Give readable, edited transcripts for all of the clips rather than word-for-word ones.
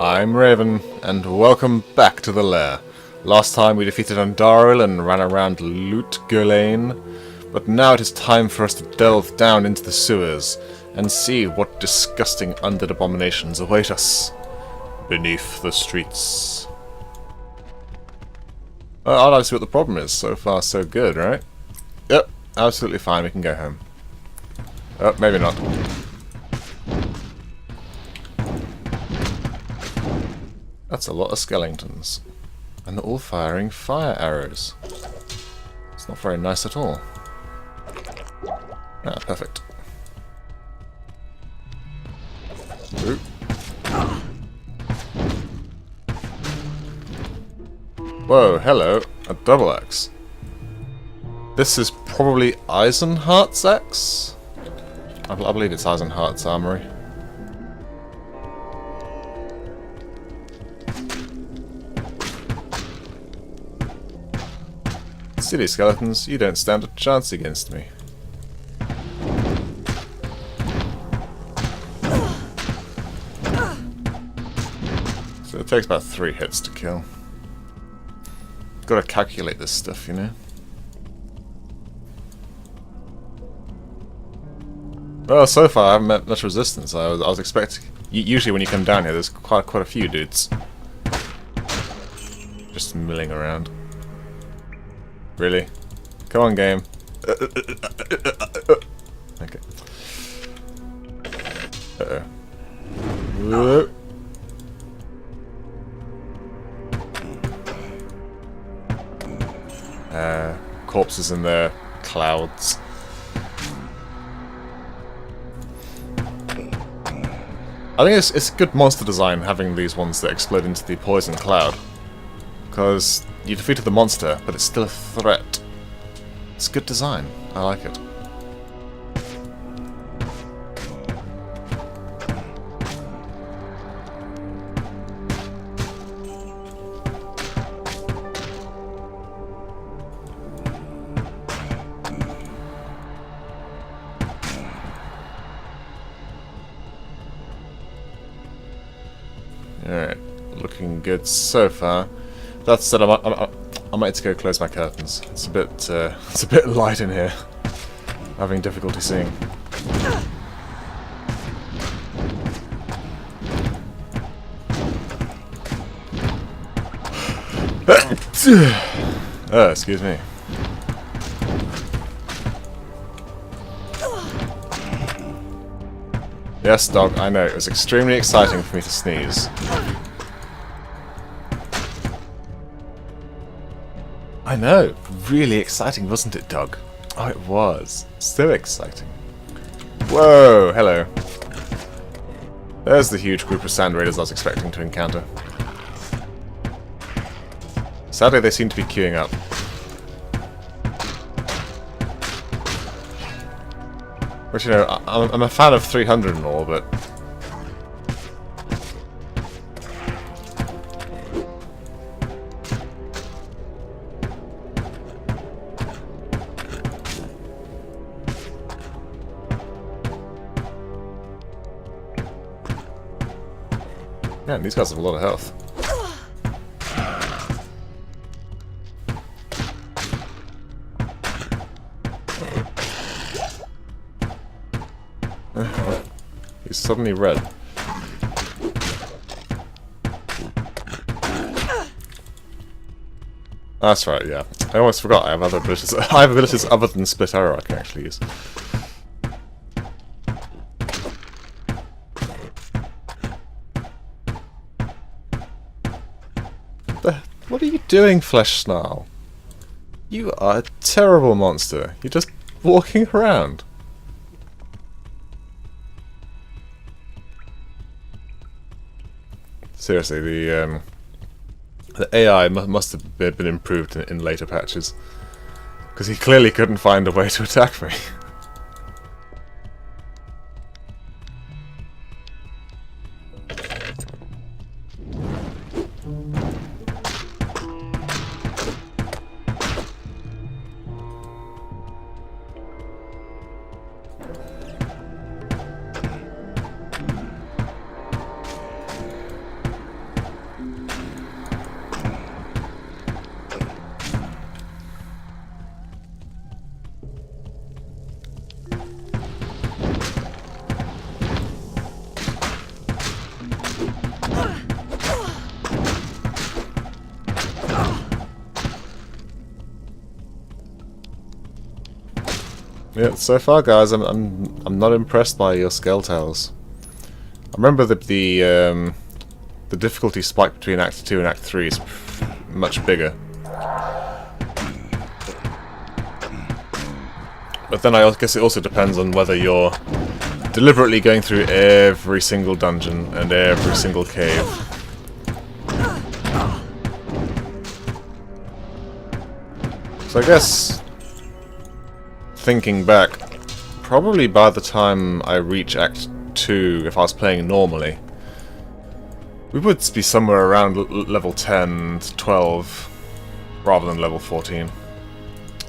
I'm Raven, and welcome back to the lair. Last time we defeated Andaril and ran around Loot Gulane, but now it is time for us to delve down into the sewers and see what disgusting undead abominations await us beneath the streets. I'd like to see what the problem is. So far, so good, right? Yep, absolutely fine. We can go home. Oh, maybe not. That's a lot of skeletons. And they're all firing fire arrows. It's not very nice at all. Ah, perfect. Ooh. Whoa, hello. A double axe. This is probably Eisenhart's axe? I believe it's Eisenhart's armory. Silly skeletons, you don't stand a chance against me. So it takes about 3 hits to kill. Gotta calculate this stuff, you know? Well, so far I haven't met much resistance. I was expecting... Usually when you come down here, there's quite a few dudes. Just milling around. Really? Come on, game. Okay. Uh-oh. Corpses in their clouds. I think it's good monster design having these ones that explode into the poison cloud. Because you defeated the monster, but it's still a threat. It's good design. I like it. Alright, looking good so far. That said, I might need to go close my curtains. It's a bit light in here. I'm having difficulty seeing. Oh, excuse me. Yes, dog, I know. It was extremely exciting for me to sneeze. I know. Really exciting, wasn't it, dog? Oh, it was. So exciting. Whoa, hello. There's the huge group of sand raiders I was expecting to encounter. Sadly, they seem to be queuing up. Which, you know, I'm a fan of 300 and all, but... Man, these guys have a lot of health. He's suddenly red. That's right, yeah. I almost forgot I have other abilities. I have abilities other than split arrow I can actually use. What are you doing, Flesh Snarl? You are a terrible monster. You're just walking around. Seriously, the AI must have been improved in later patches. Because he clearly couldn't find a way to attack me. Yeah, so far, guys, I'm not impressed by your Skeltels. I remember that the difficulty spike between Act 2 and Act 3 is much bigger. But then I guess it also depends on whether you're deliberately going through every single dungeon and every single cave. So I guess, thinking back, probably by the time I reach Act 2, if I was playing normally, we would be somewhere around level 10 to 12, rather than level 14.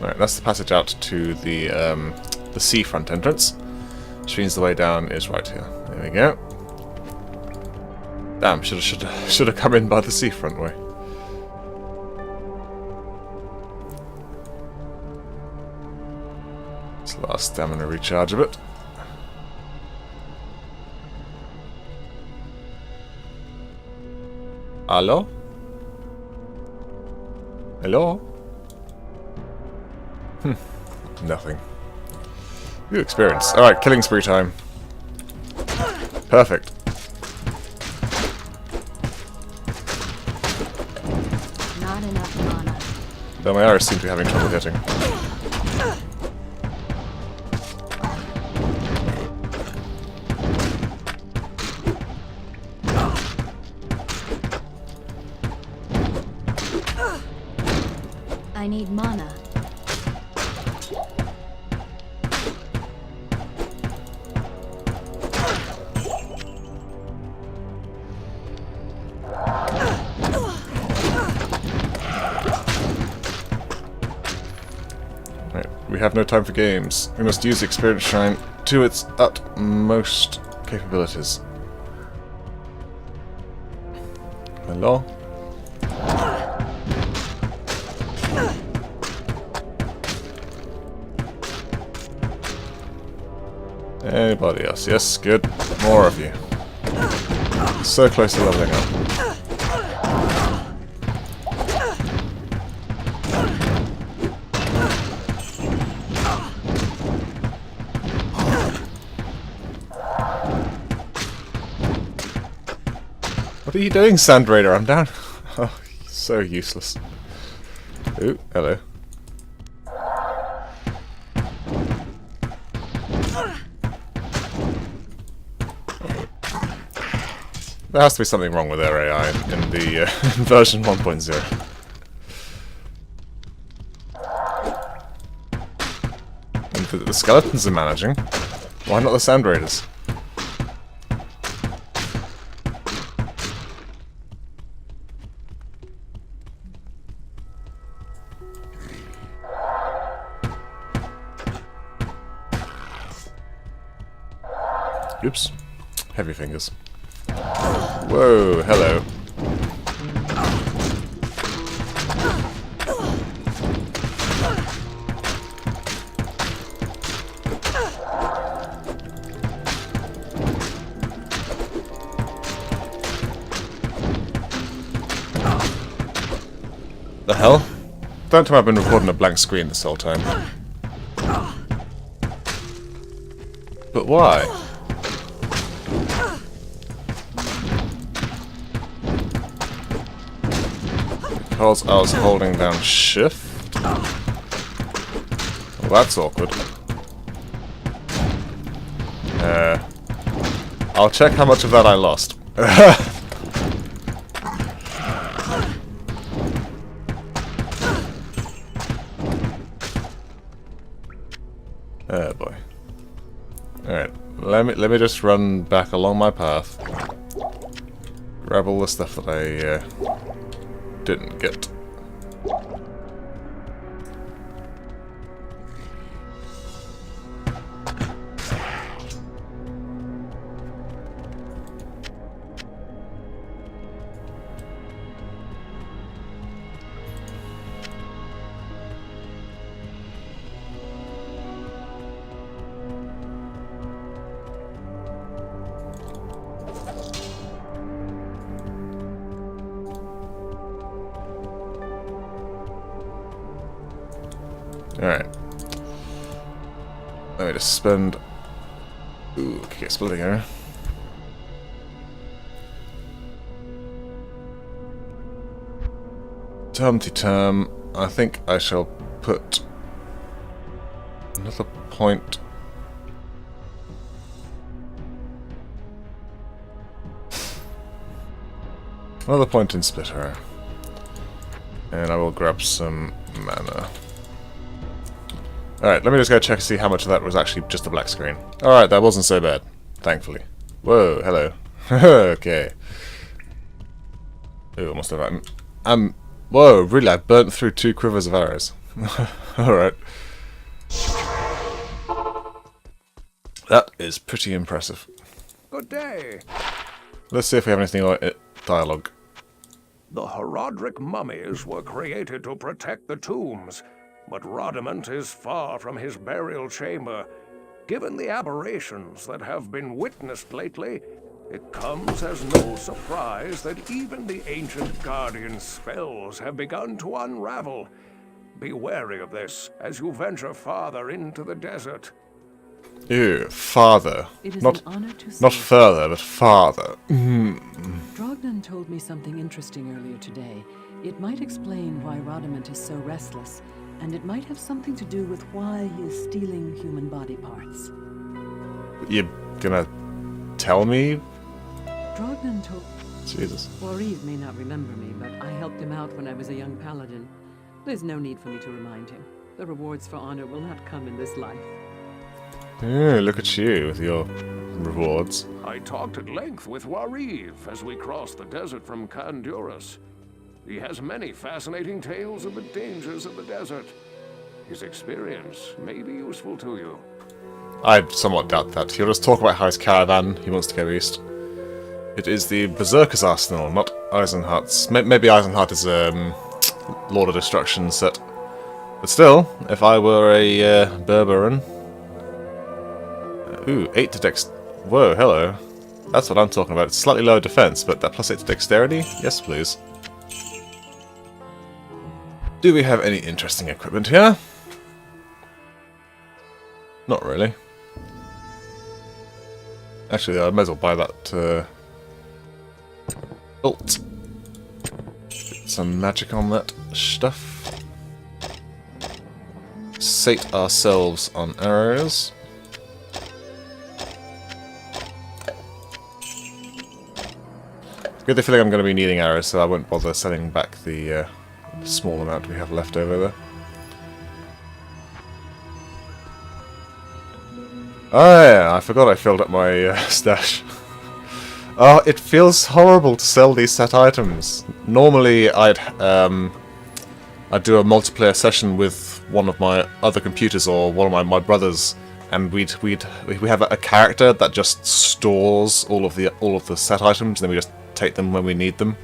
Alright, that's the passage out to the seafront entrance, which means the way down is right here. There we go. Damn, should have come in by the seafront way. This last stamina recharge a bit. Hello? Hello? Nothing. New experience. Alright, killing spree time. Perfect. Not enough mana. Though my arrows seem to be having trouble hitting. I need mana. Right, we have no time for games. We must use the experience shrine to its utmost capabilities. Hello? Anybody else? Yes, good. More of you. So close to leveling up. What are you doing, Sand Raider? I'm down. Oh, so useless. Ooh, hello. There has to be something wrong with their AI in the in version 1.0. And the skeletons are managing. Why not the Sand Raiders? Oops. Heavy fingers. Whoa, hello. The hell? Don't tell me I've been recording a blank screen this whole time. But why? Because I was holding down shift? Well, that's awkward. I'll check how much of that I lost. Oh boy. Alright, let me just run back along my path. Grab all the stuff that I didn't get. Alright. Let me just spend... Ooh, okay, splitting arrow. Term. I think I shall put another point. Another point in split arrow. And I will grab some mana. Alright, let me just go check and see how much of that was actually just a black screen. Alright, that wasn't so bad, thankfully. Whoa, hello. Okay. Ooh, almost done that. Whoa, really, I burnt through 2 quivers of arrows. Alright. That is pretty impressive. Good day. Let's see if we have anything on dialogue. The Herodric mummies were created to protect the tombs, but Rodiment is far from his burial chamber. Given the aberrations that have been witnessed lately, it comes as no surprise that even the ancient Guardian spells have begun to unravel. Be wary of this as you venture farther into the desert. Ew, farther. It is Not, an honor to not see. further, but farther. Drognan told me something interesting earlier today. It might explain why Rodiment is so restless, and it might have something to do with why he is stealing human body parts. You're gonna tell me? Drognan told... Jesus. Wariv may not remember me, but I helped him out when I was a young paladin. There's no need for me to remind him. The rewards for honor will not come in this life. Ooh, look at you with your rewards. I talked at length with Wariv as we crossed the desert from Kandurus. He has many fascinating tales of the dangers of the desert. His experience may be useful to you. I somewhat doubt that. He'll just talk about how his caravan, he wants to go east. It is the Berserker's Arsenal, not Eisenhardt's. Maybe Eisenhardt is Lord of Destruction set. But still, if I were a Berberin... Ooh, 8 to dex... Whoa, hello. That's what I'm talking about. It's slightly lower defense, but that plus 8 to dexterity? Yes, please. Do we have any interesting equipment here? Not really. Actually, I might as well buy that ult. Get some magic on that stuff. Sate ourselves on arrows. Good feeling I'm going to be needing arrows, so I won't bother selling back the small amount we have left over there. Oh yeah, I forgot I filled up my stash. Oh, it feels horrible to sell these set items. Normally I'd do a multiplayer session with one of my other computers or one of my brothers, and we have a character that just stores all of the set items, and then we just take them when we need them.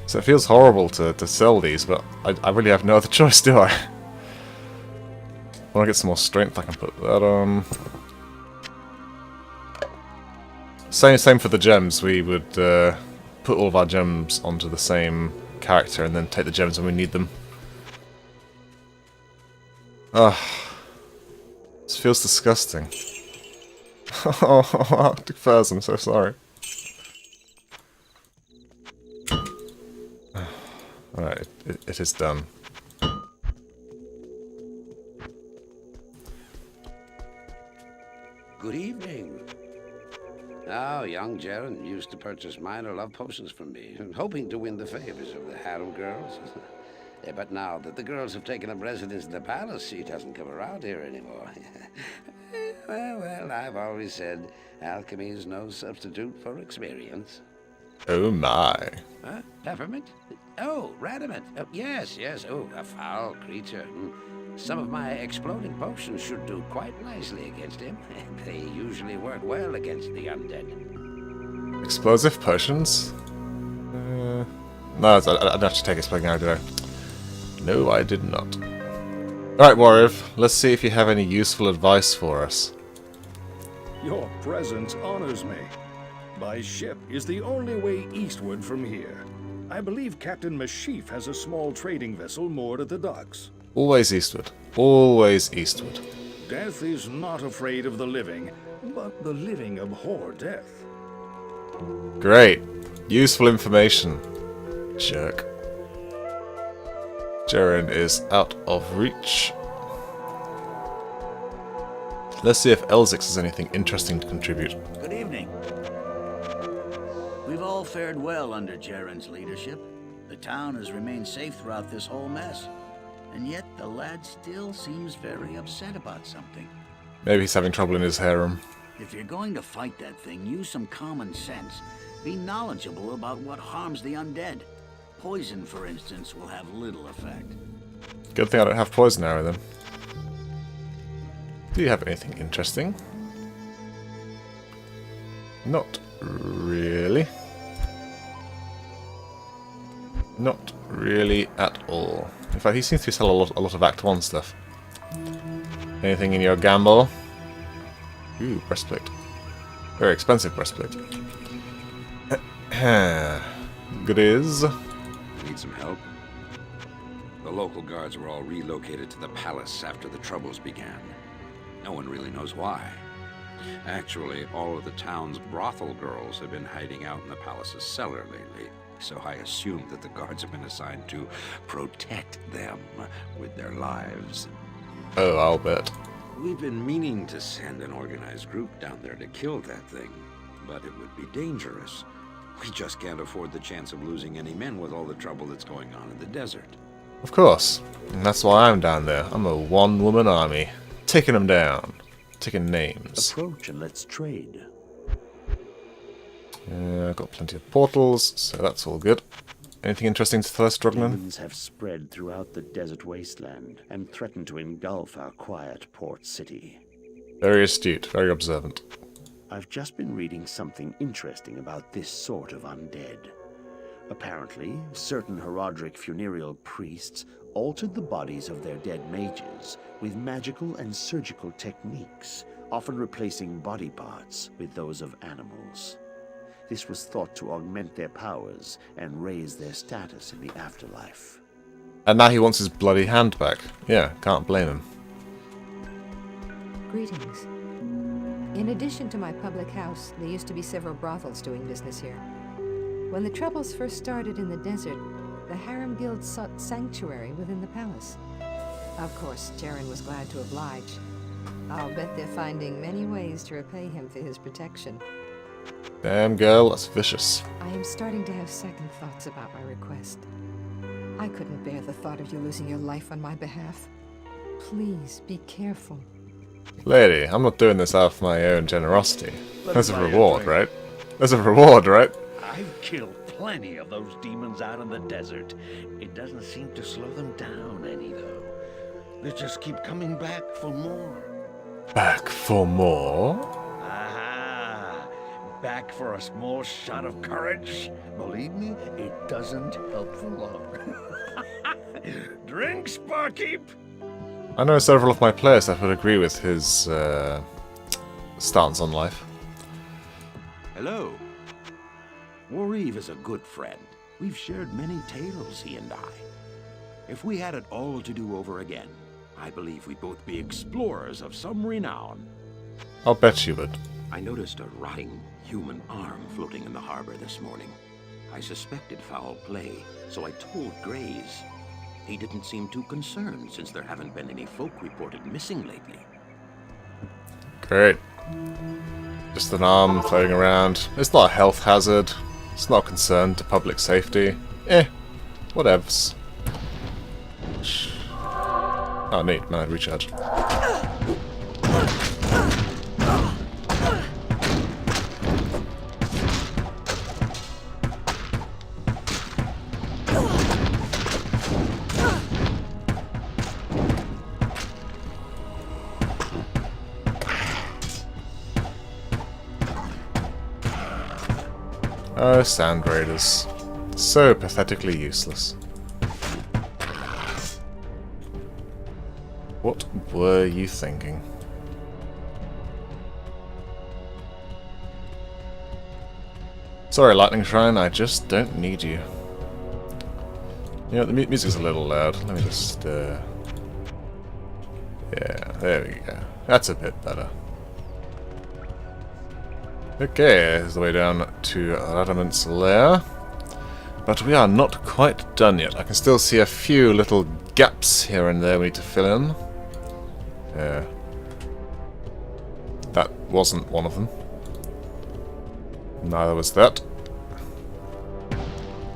So it feels horrible to sell these, but I really have no other choice, do I? When I get some more strength, I can put that on. Same for the gems. We would put all of our gems onto the same character and then take the gems when we need them. Ugh. This feels disgusting. Oh, Arctic Furs, I'm so sorry. Alright, it is done. Good evening. Oh, young Jaren used to purchase minor love potions from me, hoping to win the favors of the harem girls. But now that the girls have taken up residence in the palace, she doesn't come around here anymore. Well, I've always said alchemy is no substitute for experience. Oh my. Huh? Peppermint? Oh, Radamant. Oh, yes. Oh, a foul creature. Some of my exploding potions should do quite nicely against him. They usually work well against the undead. Explosive potions? No, I didn't have to take exploding arrow, did I? No, I did not. Alright, Wariv, let's see if you have any useful advice for us. Your presence honors me. By ship is the only way eastward from here. I believe Captain Mashif has a small trading vessel moored at the docks. Always eastward. Always eastward. Death is not afraid of the living, but the living abhor death. Great. Useful information. Jerk. Jaren is out of reach. Let's see if Elzix has anything interesting to contribute. Good evening. We've all fared well under Jaren's leadership. The town has remained safe throughout this whole mess. And yet the lad still seems very upset about something. Maybe he's having trouble in his harem. If you're going to fight that thing, use some common sense. Be knowledgeable about what harms the undead. Poison, for instance, will have little effect. Good thing I don't have poison arrow then. Do you have anything interesting? Not really. Not really at all. In fact, he seems to be selling a lot of Act 1 stuff. Anything in your gamble? Ooh, breastplate. Very expensive breastplate. Goodies. Need some help? The local guards were all relocated to the palace after the troubles began. No one really knows why. Actually, all of the town's brothel girls have been hiding out in the palace's cellar lately, so I assume that the guards have been assigned to protect them with their lives. Oh, I'll bet. We've been meaning to send an organized group down there to kill that thing, but it would be dangerous. We just can't afford the chance of losing any men with all the trouble that's going on in the desert. Of course. And that's why I'm down there. I'm a one-woman army. Taking them down. Taking names. Approach and let's trade. Yeah, I've got plenty of portals, so that's all good. Anything interesting to tell us, Drognan? Demons have spread throughout the desert wasteland and threaten to engulf our quiet port city. Very astute, very observant. I've just been reading something interesting about this sort of undead. Apparently, certain Herodric funereal priests altered the bodies of their dead mages with magical and surgical techniques, often replacing body parts with those of animals. This was thought to augment their powers and raise their status in the afterlife. And now he wants his bloody hand back. Yeah, can't blame him. Greetings. In addition to my public house, there used to be several brothels doing business here. When the troubles first started in the desert, the Harem Guild sought sanctuary within the palace. Of course, Jaren was glad to oblige. I'll bet they're finding many ways to repay him for his protection. Damn girl, that's vicious. I am starting to have second thoughts about my request. I couldn't bear the thought of you losing your life on my behalf. Please, be careful. Lady, I'm not doing this out of my own generosity. There's a reward, right? There's a reward, right? I've killed plenty of those demons out in the desert. It doesn't seem to slow them down any, though. They just keep coming back for more. Back for more? Aha! Back for a small shot of courage. Believe me, it doesn't help for long. Drinks, barkeep! I know several of my players that would agree with his stance on life. Hello. Wareve is a good friend. We've shared many tales, he and I. If we had it all to do over again, I believe we'd both be explorers of some renown. I'll bet you would. I noticed a rotting human arm floating in the harbor this morning. I suspected foul play, so I told Grays. He didn't seem too concerned since there haven't been any folk reported missing lately. Great. Just an arm floating around. It's not a health hazard. It's not a concern to public safety. Whatevs. Oh, neat. Man, recharge. Oh, Sand Raiders. So pathetically useless. What were you thinking? Sorry, Lightning Shrine, I just don't need you. You know, the music's a little loud. Let me just Yeah, there we go. That's a bit better. Okay, here's the way down to Radament's lair. But we are not quite done yet. I can still see a few little gaps here and there we need to fill in. Yeah. That wasn't one of them. Neither was that.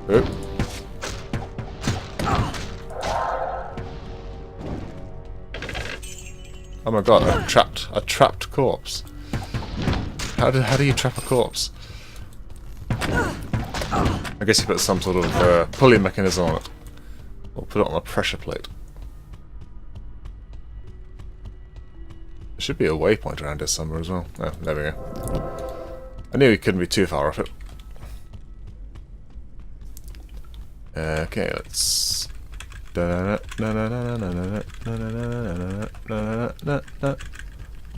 Oh. Oh my god, a trapped corpse. How do you trap a corpse? I guess you put some sort of pulley mechanism on it. Or put it on a pressure plate. There should be a waypoint around here somewhere as well. Oh, there we go. I knew we couldn't be too far off it. Okay, let's... A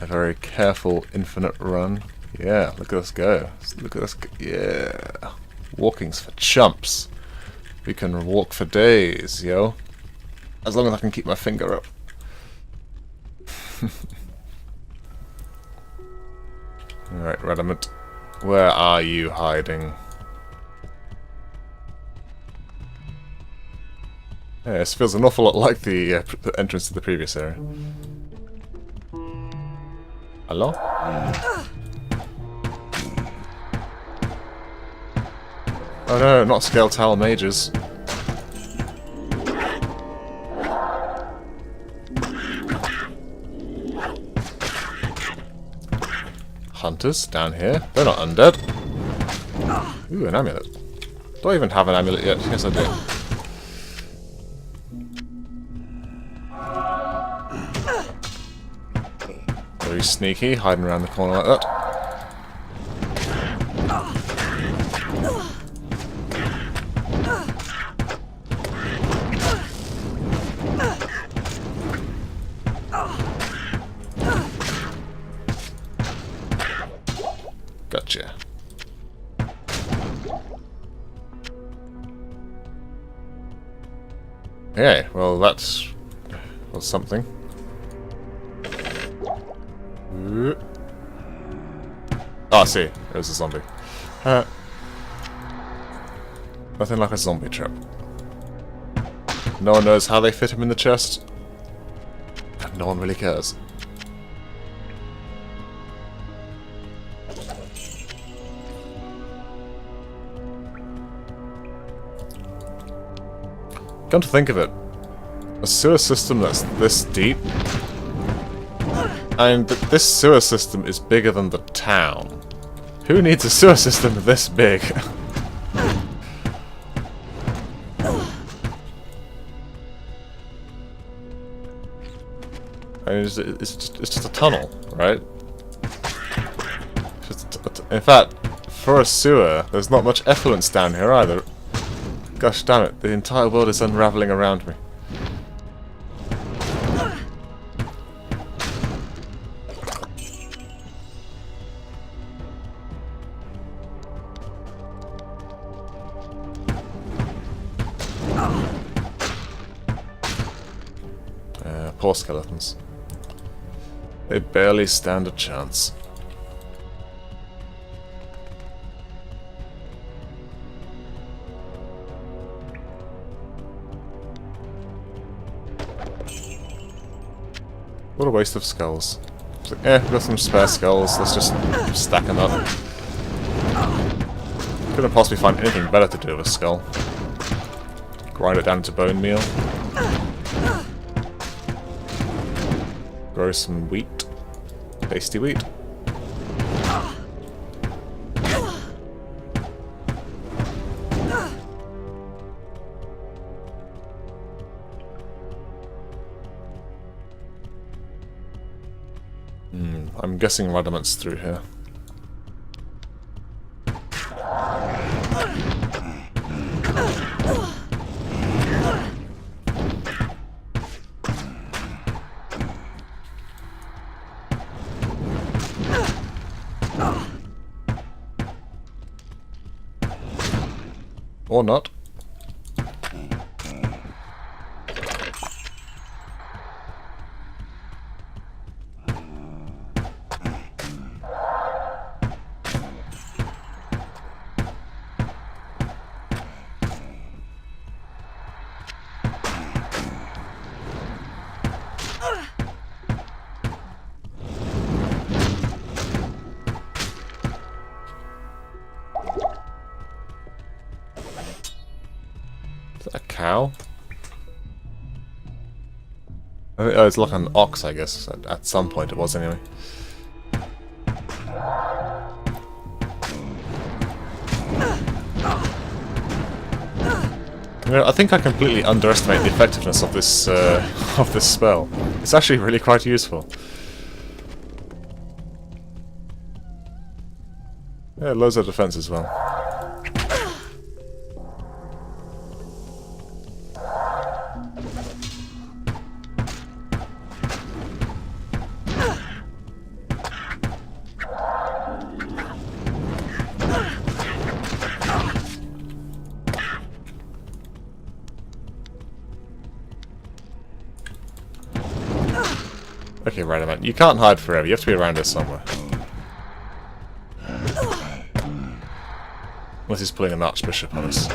very careful infinite run. Yeah, look at us go. Look at us go. Yeah. Walking's for chumps. We can walk for days, yo. As long as I can keep my finger up. Alright, Rediment. Where are you hiding? Yeah, this feels an awful lot like the entrance to the previous area. Hello? Oh no, not Skeletal mages. Hunters down here. They're not undead. Ooh, an amulet. Do I even have an amulet yet? Yes, I do. Very sneaky, hiding around the corner like that. Gotcha. Okay, well that was something. Oh, I see. It was a zombie. Nothing like a zombie trap. No one knows how they fit him in the chest. And no one really cares. Come to think of it, a sewer system that's this deep, and this sewer system is bigger than the town. Who needs a sewer system this big? I mean, it's just a tunnel, right? In fact, for a sewer, there's not much effluence down here either. Gosh damn it, the entire world is unraveling around me. Poor skeletons. They barely stand a chance. What a waste of skulls. So, we've got some spare skulls, let's just stack them up. Couldn't possibly find anything better to do with a skull. Grind it down into bone meal. Grow some wheat. Tasty wheat. I'm guessing Radament's through here. Or not. Is that a cow? Oh, it's like an ox, I guess. At some point it was, anyway. You know, I think I completely underestimate the effectiveness of this spell. It's actually really quite useful. Yeah, loads of defense as well. Okay, right, man. You can't hide forever. You have to be around here somewhere. Unless he's pulling an archbishop on us.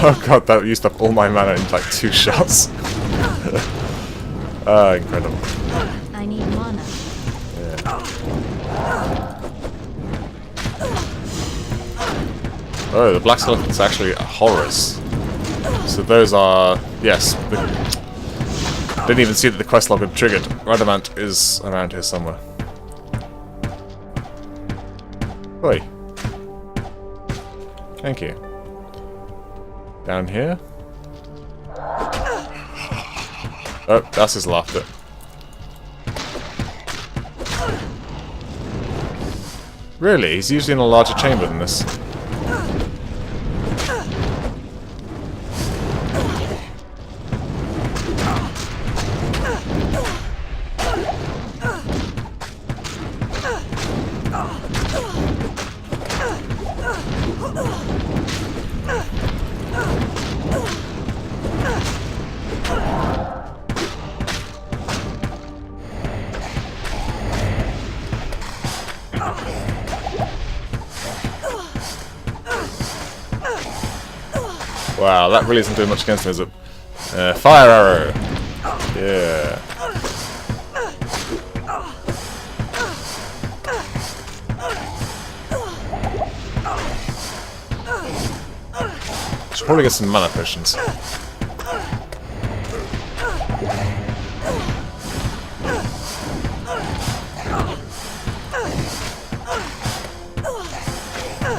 Oh god, that used up all my mana in like 2 shots. Ah, incredible. I need mana. Oh, the Black Skeleton's actually a Horus. So those are... yes. Didn't even see that the quest log had triggered. Radamant is around here somewhere. Oi. Thank you. Down here? Oh, that's his laughter. Really? He's usually in a larger chamber than this. Wow, that really isn't doing much against him, is it? Fire arrow! Yeah. Should probably get some mana potions.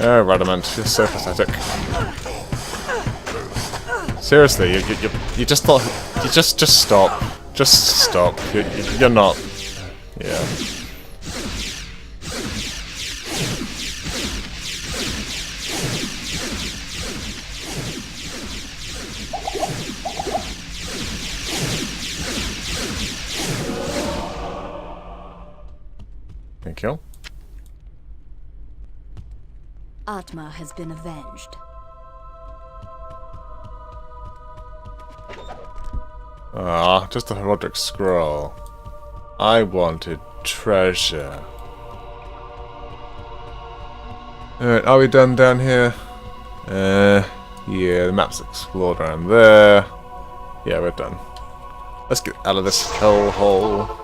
Oh, Radamant, you're so pathetic. Seriously, you just thought... you just stop. Just stop. You're not... yeah. Thank you. Atma has been avenged. Ah, just a Roderick scroll. I wanted treasure. Alright, are we done down here? Yeah, the map's explored around there. Yeah, we're done. Let's get out of this hellhole.